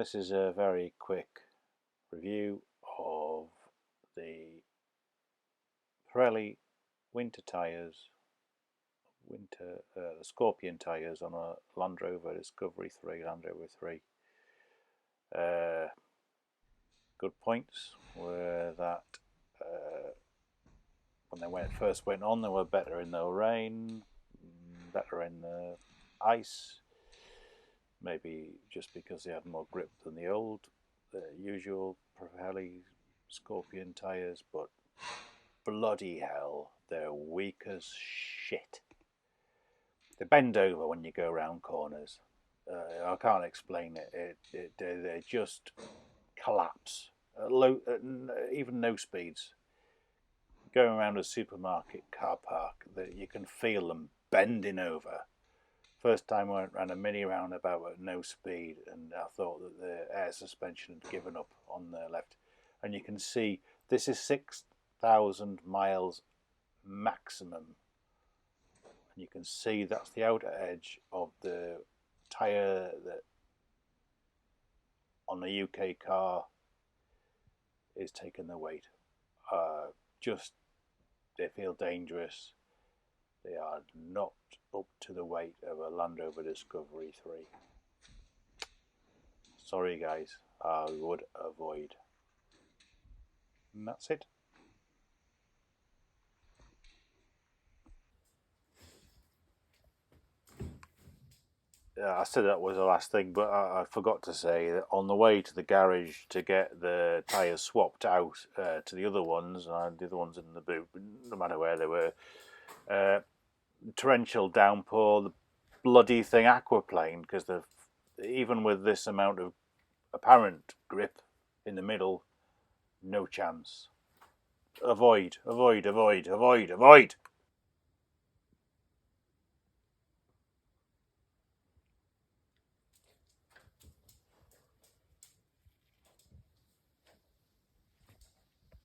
This is a very quick review of the Pirelli Winter Tyres, the Scorpion Tyres on a Land Rover Discovery 3, Land Rover 3. Good points were that when they first went on, they were better in the rain, better in the ice. Maybe just because they had more grip than the usual Pirelli Scorpion tyres, but bloody hell, they're weak as shit. They bend over when you go around corners. I can't explain it. They just collapse at even no speeds. Going around a supermarket car park, you can feel them bending over. First time I ran a mini roundabout at no speed, and I thought that the air suspension had given up on the left. And you can see this is 6,000 miles maximum. And you can see that's the outer edge of the tyre that on the UK car is taking the weight. They feel dangerous. They are not up to the weight of a Land Rover Discovery 3. Sorry guys, I would avoid. And that's it. I said that was the last thing, but I forgot to say that on the way to the garage to get the tyres swapped out to the other ones, the other ones in the boot, no matter where they were, torrential downpour, the bloody thing aquaplaned, because even with this amount of apparent grip in the middle, no chance. Avoid, avoid, avoid, avoid, avoid.